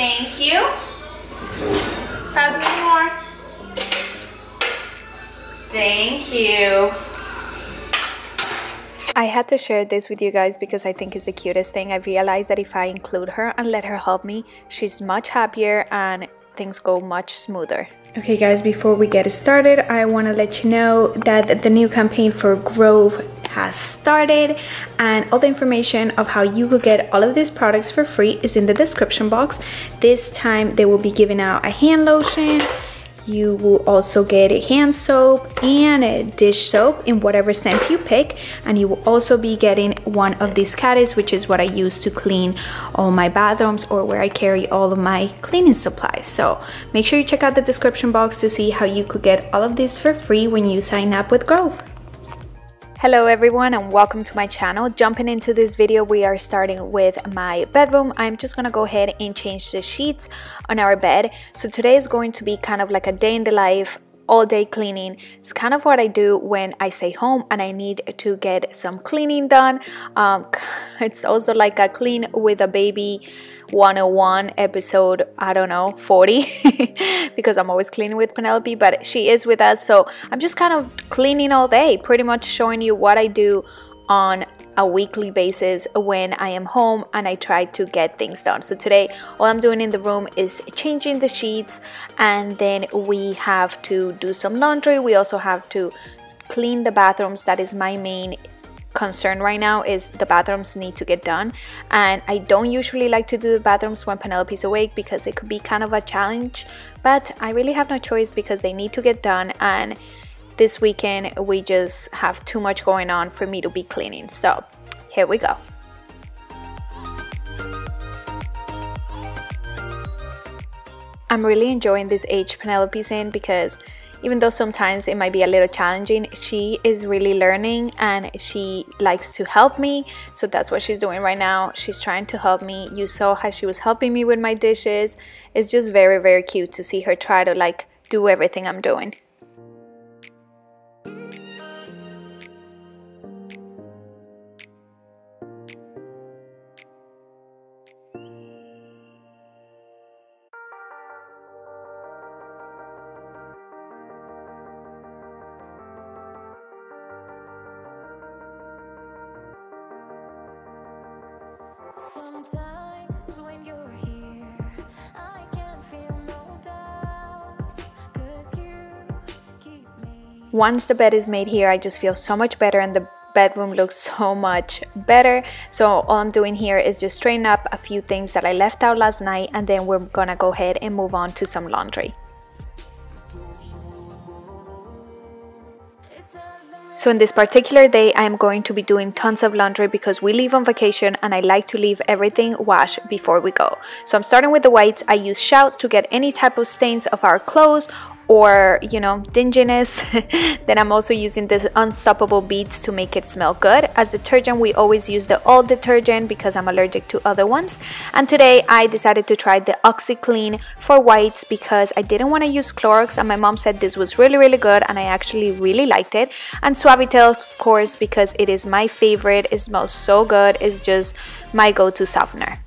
Thank you. Pass me more. Thank you. I had to share this with you guys because I think it's the cutest thing. I realized that if I include her and let her help me, she's much happier and things go much smoother. Okay guys, before we get started, I want to let you know that the new campaign for Grove has started, and all the information of how you will get all of these products for free is in the description box. This time they will be giving out a hand lotion. You will also get a hand soap and a dish soap in whatever scent you pick, and you will also be getting one of these caddies, which is what I use to clean all my bathrooms or where I carry all of my cleaning supplies. So make sure you check out the description box to see how you could get all of this for free when you sign up with Grove. Hello everyone and welcome to my channel. Jumping into this video, we are starting with my bedroom. I'm just gonna go ahead and change the sheets on our bed. So today is going to be kind of like a day in the life, all day cleaning. It's kind of what I do when I stay home and I need to get some cleaning done. It's also like a clean with a baby 101 episode, I don't know, 40 because I'm always cleaning with Penelope, but she is with us, so I'm just kind of cleaning all day, pretty much showing you what I do on a weekly basis when I am home and I try to get things done. So today all I'm doing in the room is changing the sheets, and then we have to do some laundry. We also have to clean the bathrooms. That is my main concern right now, is the bathrooms need to get done, and I don't usually like to do the bathrooms when Penelope's awake because it could be kind of a challenge, but I really have no choice because they need to get done, and this weekend we just have too much going on for me to be cleaning. So here we go. I'm really enjoying this age Penelope's in because even though sometimes it might be a little challenging, she is really learning and she likes to help me. So that's what she's doing right now. She's trying to help me. You saw how she was helping me with my dishes. It's just very, very cute to see her try to like do everything I'm doing. Sometimes when you're here, I can feel no doubt, 'cause you keep me. Once the bed is made here, I just feel so much better and the bedroom looks so much better. So all I'm doing here is just straighten up a few things that I left out last night, and then we're gonna go ahead and move on to some laundry. So in this particular day, I am going to be doing tons of laundry because we leave on vacation and I like to leave everything washed before we go. So I'm starting with the whites. I use Shout to get any type of stains of our clothes or, you know, dinginess. Then I'm also using this Unstoppable Beads to make it smell good. As detergent, we always use the All detergent because I'm allergic to other ones. And today I decided to try the OxiClean for whites because I didn't want to use Clorox, and my mom said this was really, really good, and I actually really liked it. And Suavitel, of course, because it is my favorite. It smells so good. It's just my go-to softener.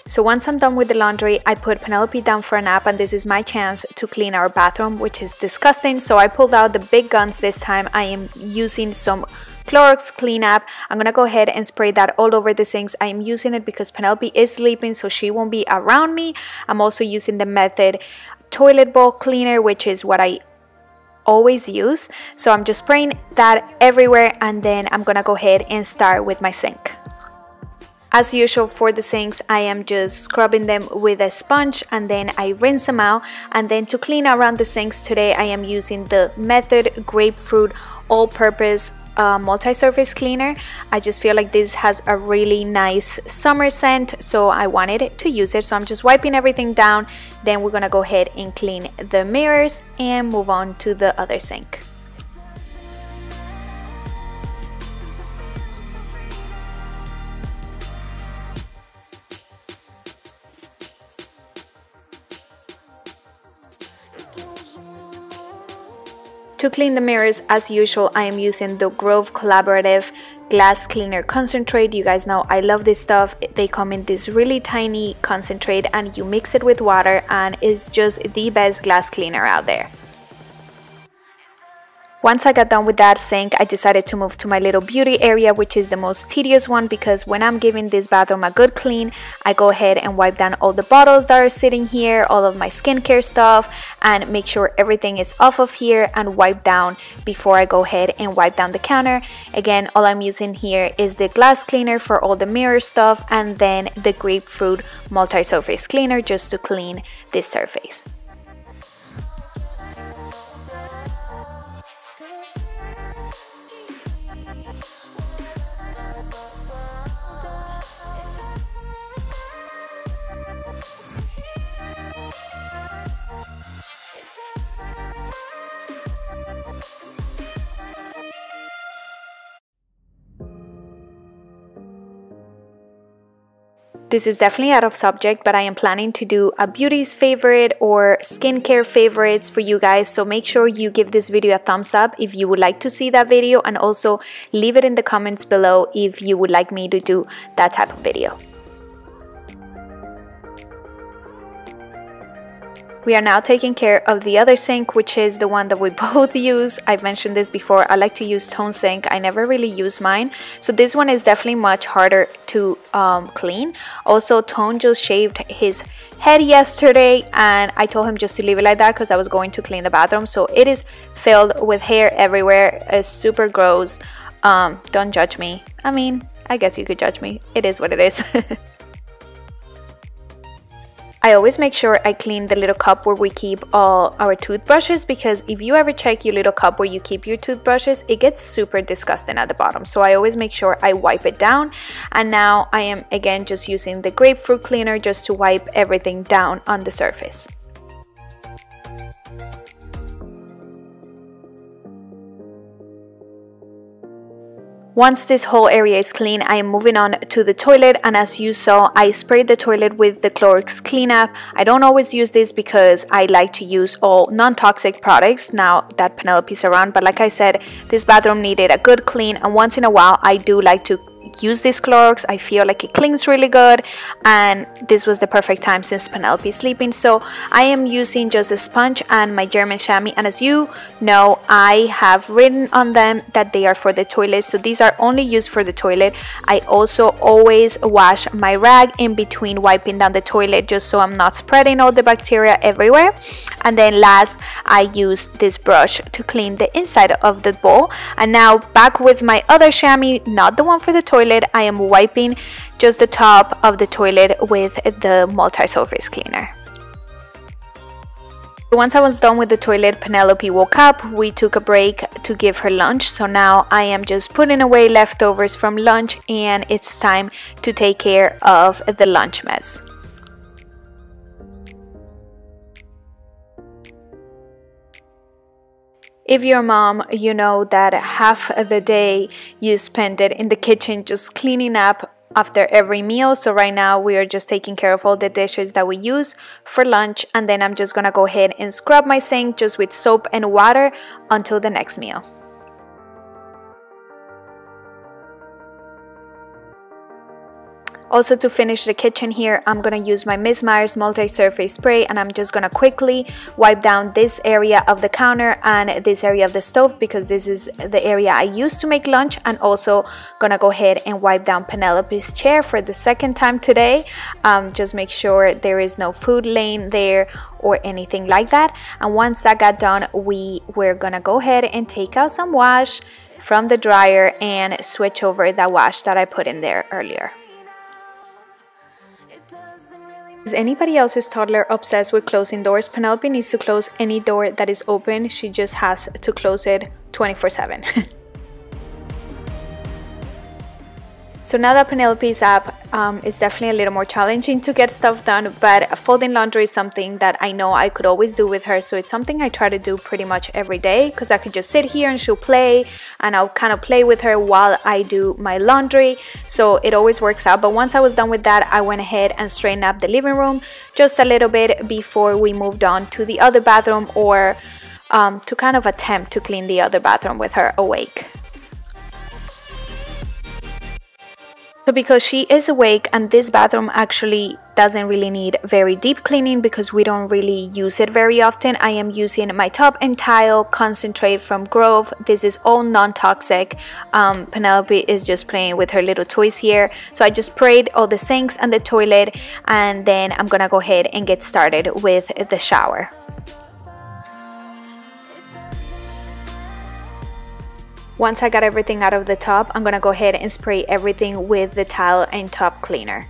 So once I'm done with the laundry, I put Penelope down for a nap, and this is my chance to clean our bathroom, which is disgusting. So I pulled out the big guns this time. I am using some Clorox cleanup. I'm gonna go ahead and spray that all over the sinks. I am using it because Penelope is sleeping, so she won't be around me. I'm also using the Method toilet bowl cleaner, which is what I always use. So I'm just spraying that everywhere, and then I'm gonna go ahead and start with my sink. As usual for the sinks, I am just scrubbing them with a sponge and then I rinse them out. And then to clean around the sinks today, I am using the Method Grapefruit All-Purpose multi-surface cleaner. I just feel like this has a really nice summer scent, so I wanted to use it. So I'm just wiping everything down. Then we're gonna go ahead and clean the mirrors and move on to the other sink. To clean the mirrors, as usual, I am using the Grove Collaborative glass cleaner concentrate. You guys know I love this stuff. They come in this really tiny concentrate and you mix it with water and it's just the best glass cleaner out there. Once I got done with that sink, I decided to move to my little beauty area, which is the most tedious one, because when I'm giving this bathroom a good clean, I go ahead and wipe down all the bottles that are sitting here, all of my skincare stuff, and make sure everything is off of here and wipe down before I go ahead and wipe down the counter. Again, all I'm using here is the glass cleaner for all the mirror stuff and then the grapefruit multi-surface cleaner just to clean this surface. This is definitely out of subject, but I am planning to do a beauty's favorite or skincare favorites for you guys. So make sure you give this video a thumbs up if you would like to see that video, and also leave it in the comments below if you would like me to do that type of video. We are now taking care of the other sink, which is the one that we both use. I've mentioned this before, I like to use Tone sink. I never really use mine. So this one is definitely much harder to clean. Also, Tone just shaved his head yesterday and I told him just to leave it like that because I was going to clean the bathroom. So it is filled with hair everywhere. It's super gross. Don't judge me. I mean, I guess you could judge me. It is what it is. I always make sure I clean the little cup where we keep all our toothbrushes, because if you ever check your little cup where you keep your toothbrushes, it gets super disgusting at the bottom. So I always make sure I wipe it down. And now I am again just using the grapefruit cleaner just to wipe everything down on the surface. Once this whole area is clean, I am moving on to the toilet, and as you saw, I sprayed the toilet with the Clorox cleanup. I don't always use this because I like to use all non-toxic products now that Penelope's around, but like I said, this bathroom needed a good clean, and once in a while I do like to use this Clorox. I feel like it cleans really good, and this was the perfect time since Penelope is sleeping. So I am using just a sponge and my German chamois, and as you know, I have written on them that they are for the toilet, so these are only used for the toilet. I also always wash my rag in between wiping down the toilet just so I'm not spreading all the bacteria everywhere. And then last, I use this brush to clean the inside of the bowl. And now back with my other chamois, not the one for the toilet, I am wiping just the top of the toilet with the multi-surface cleaner. Once I was done with the toilet, Penelope woke up. We took a break to give her lunch, so now I am just putting away leftovers from lunch and it's time to take care of the lunch mess. If you're a mom, you know that half of the day you spend it in the kitchen just cleaning up after every meal. So right now we are just taking care of all the dishes that we use for lunch, and then I'm just gonna go ahead and scrub my sink just with soap and water until the next meal. Also, to finish the kitchen here, I'm gonna use my Miss Meyer's multi-surface spray, and I'm just gonna quickly wipe down this area of the counter and this area of the stove, because this is the area I used to make lunch. And also gonna go ahead and wipe down Penelope's chair for the second time today. Just make sure there is no food laying there or anything like that. And once that got done, we're gonna go ahead and take out some wash from the dryer and switch over that wash that I put in there earlier. Is anybody else's toddler obsessed with closing doors? Penelope needs to close any door that is open. She just has to close it 24/7. So now that Penelope is up, it's definitely a little more challenging to get stuff done, but folding laundry is something that I know I could always do with her. So it's something I try to do pretty much every day, because I could just sit here and she'll play, and I'll kind of play with her while I do my laundry. So it always works out. But once I was done with that, I went ahead and straightened up the living room just a little bit before we moved on to the other bathroom, or to kind of attempt to clean the other bathroom with her awake. So because she is awake, and this bathroom actually doesn't really need very deep cleaning because we don't really use it very often, I am using my top and tile concentrate from Grove. This is all non-toxic. Penelope is just playing with her little toys here. So I just sprayed all the sinks and the toilet, and then I'm gonna go ahead and get started with the shower. Once I got everything out of the tub, I'm gonna go ahead and spray everything with the tile and tub cleaner.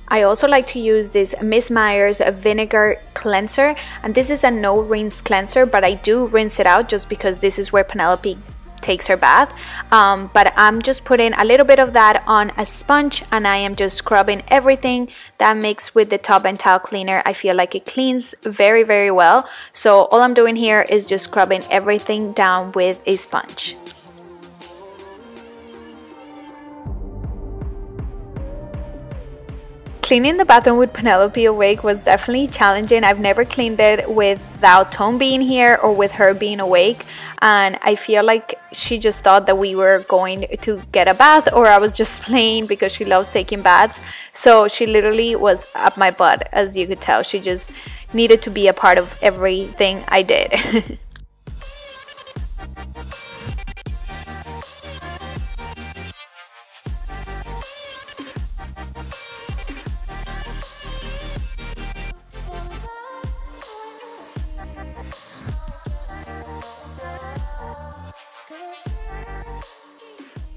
I also like to use this Miss Meyer's vinegar cleanser, and this is a no rinse cleanser, but I do rinse it out just because this is where Penelope takes her bath. But I'm just putting a little bit of that on a sponge, and I am just scrubbing everything that mixed with the tub and towel cleaner. I feel like it cleans very, very well. So all I'm doing here is just scrubbing everything down with a sponge. Cleaning the bathroom with Penelope awake was definitely challenging. I've never cleaned it without Tone being here or with her being awake, and I feel like she just thought that we were going to get a bath or I was just playing because she loves taking baths. So she literally was up my butt, as you could tell. She just needed to be a part of everything I did.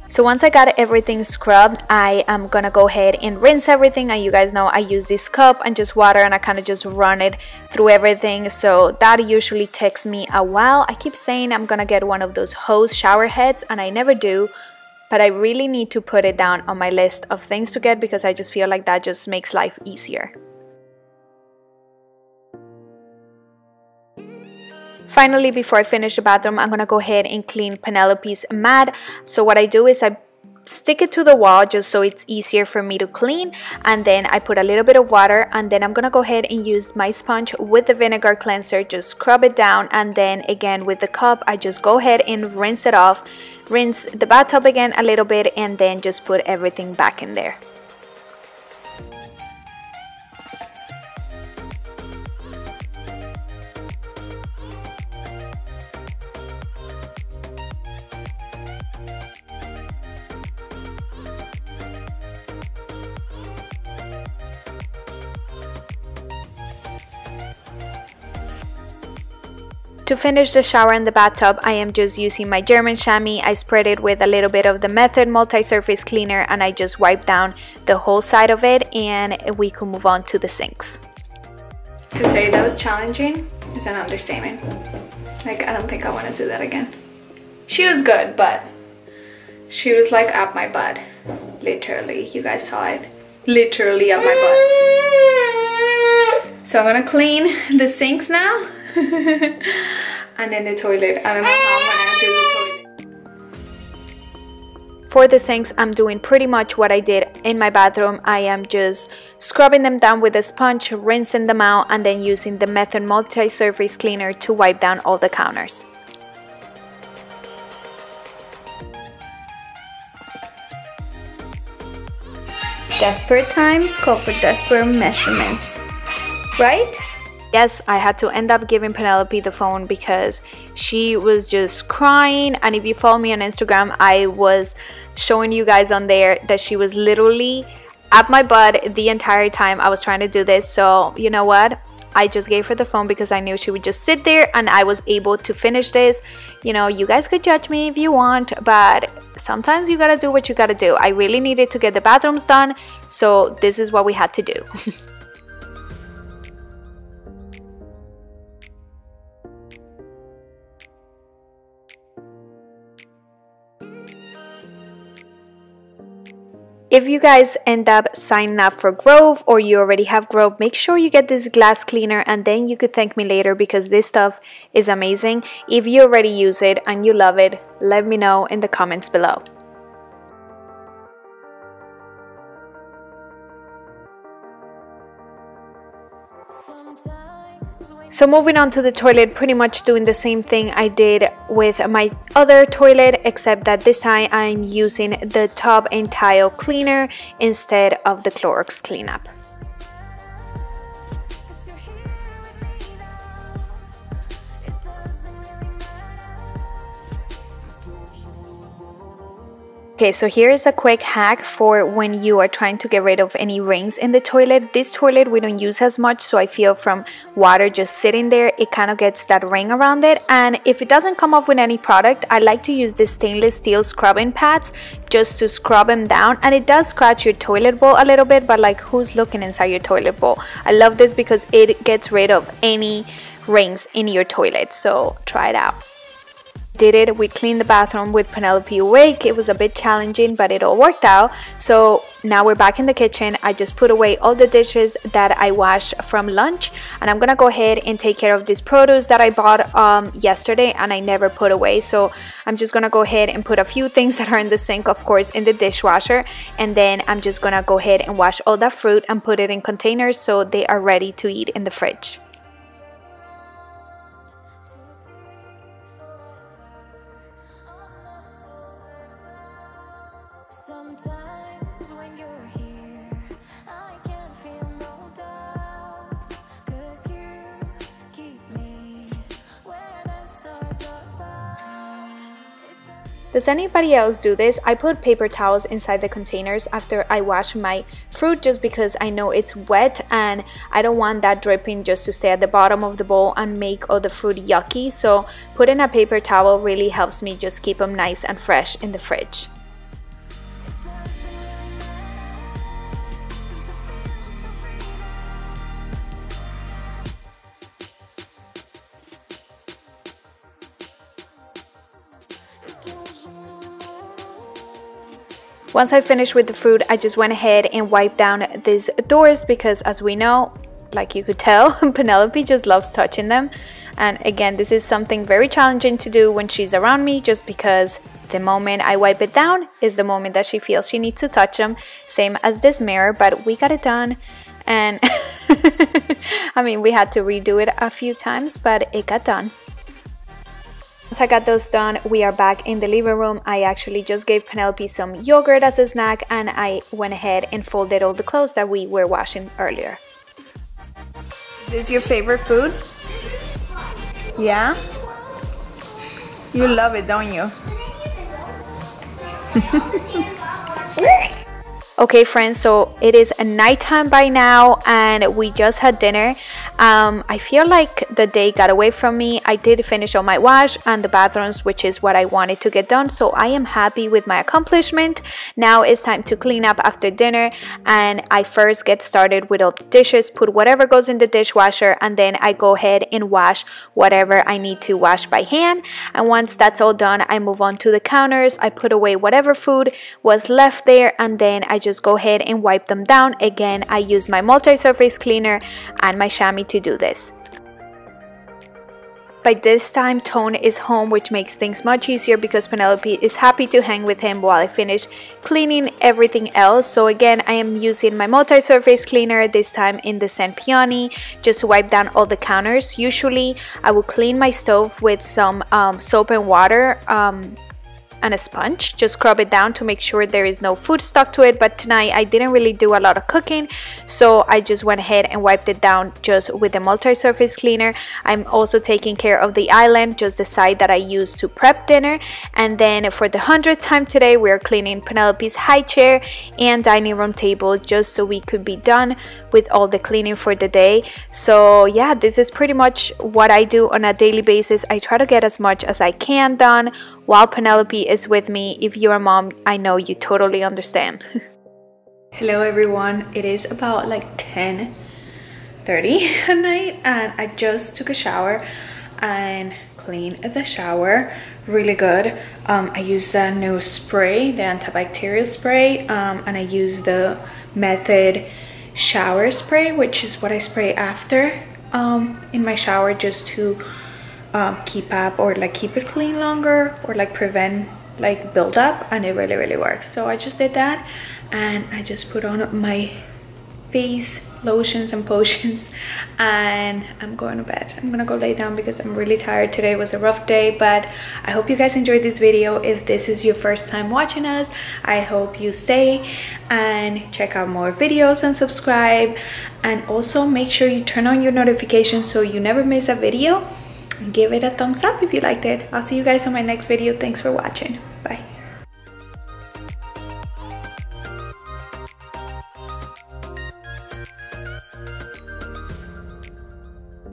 So once I got everything scrubbed, I am gonna go ahead and rinse everything. And you guys know I use this cup and just water, and I kind of just run it through everything. So that usually takes me a while. I keep saying I'm gonna get one of those hose shower heads, and I never do. But I really need to put it down on my list of things to get because I just feel like that just makes life easier. Finally, before I finish the bathroom, I'm gonna go ahead and clean Penelope's mat. So what I do is I stick it to the wall just so it's easier for me to clean, and then I put a little bit of water, and then I'm gonna go ahead and use my sponge with the vinegar cleanser, just scrub it down, and then again with the cup I just go ahead and rinse it off, rinse the bathtub again a little bit, and then just put everything back in there. To finish the shower in the bathtub, I am just using my German chamois. I spread it with a little bit of the Method multi-surface cleaner, and I just wipe down the whole side of it, and we can move on to the sinks. To say that was challenging is an understatement. Like, I don't think I want to do that again. She was good, but she was like up my butt. Literally, you guys saw it. Literally up my butt. So I'm gonna clean the sinks now. And then the toilet. I don't know how I'm gonna do the toilet. For the sinks, I'm doing pretty much what I did in my bathroom. I am just scrubbing them down with a sponge, rinsing them out, and then using the Method multi-surface cleaner to wipe down all the counters. Desperate times call for desperate measurements, right? Yes, I had to end up giving Penelope the phone because she was just crying. And if you follow me on Instagram, I was showing you guys on there that she was literally up my butt the entire time I was trying to do this. So you know what? I just gave her the phone because I knew she would just sit there and I was able to finish this. You know, you guys could judge me if you want, but sometimes you gotta do what you gotta do. I really needed to get the bathrooms done, so this is what we had to do. If you guys end up signing up for Grove or you already have Grove, make sure you get this glass cleaner and then you could thank me later because this stuff is amazing. If you already use it and you love it, let me know in the comments below. So moving on to the toilet, pretty much doing the same thing I did with my other toilet, except that this time I'm using the tub and tile cleaner instead of the Clorox cleanup. Okay, so here is a quick hack for when you are trying to get rid of any rings in the toilet. This toilet we don't use as much, so I feel from water just sitting there, it kind of gets that ring around it. And if it doesn't come off with any product, I like to use the stainless steel scrubbing pads just to scrub them down. And it does scratch your toilet bowl a little bit, but like, who's looking inside your toilet bowl? I love this because it gets rid of any rings in your toilet, so try it out. Did it. We cleaned the bathroom with Penelope awake. It was a bit challenging, but it all worked out. So now we're back in the kitchen. I just put away all the dishes that I washed from lunch, and I'm gonna go ahead and take care of this produce that I bought yesterday and I never put away. So I'm just gonna go ahead and put a few things that are in the sink, of course, in the dishwasher, and then I'm just gonna go ahead and wash all that fruit and put it in containers so they are ready to eat in the fridge. Sometimes when you're here, I can feel no doubts, 'cause you keep me where the stars are bright. Does anybody else do this? I put paper towels inside the containers after I wash my fruit just because I know it's wet and I don't want that dripping just to stay at the bottom of the bowl and make all the fruit yucky. So putting a paper towel really helps me just keep them nice and fresh in the fridge. Once I finished with the fruit, I just went ahead and wiped down these doors because, as we know, like you could tell, Penelope just loves touching them. And again, this is something very challenging to do when she's around me, just because the moment I wipe it down is the moment that she feels she needs to touch them. Same as this mirror, but we got it done. And I mean, we had to redo it a few times, but it got done. Once I got those done, we are back in the living room. I actually just gave Penelope some yogurt as a snack, and I went ahead and folded all the clothes that we were washing earlier. This is your favorite food? Yeah? You love it, don't you? Okay friends, so it is a nighttime by now and we just had dinner. I feel like the day got away from me. I did finish all my wash and the bathrooms, which is what I wanted to get done, so I am happy with my accomplishment. Now it's time to clean up after dinner, and I first get started with all the dishes, put whatever goes in the dishwasher, and then I go ahead and wash whatever I need to wash by hand. And once that's all done, I move on to the counters. I put away whatever food was left there, and then I just go ahead and wipe them down. Again, I use my multi-surface cleaner and my chamois to do this. By this time, Tone is home, which makes things much easier because Penelope is happy to hang with him while I finish cleaning everything else. So again, I am using my multi-surface cleaner, this time in the scent Peony, just to wipe down all the counters. Usually, I will clean my stove with some soap and water and a sponge, just scrub it down to make sure there is no food stuck to it. But tonight I didn't really do a lot of cooking, so I just went ahead and wiped it down just with the multi-surface cleaner. I'm also taking care of the island, just the side that I used to prep dinner. And then for the 100th time today, we're cleaning Penelope's high chair and dining room table, just so we could be done with all the cleaning for the day. So yeah, this is pretty much what I do on a daily basis. I try to get as much as I can done while Penelope is with me. If you're a mom, I know you totally understand. Hello everyone, it is about like 10:30 at night and I just took a shower and cleaned the shower really good. I used the new spray, the antibacterial spray, and I used the Method shower spray, which is what I spray after in my shower, just to keep up or like keep it clean longer or like prevent like buildup, and it really works. So I just did that and I just put on my face lotions and potions, and I'm going to bed. I'm gonna go lay down because I'm really tired. Today was a rough day, but I hope you guys enjoyed this video. If this is your first time watching us, I hope you stay and check out more videos and subscribe, and also make sure you turn on your notifications so you never miss a video, and give it a thumbs up if you liked it. I'll see you guys on my next video. Thanks for watching. Bye.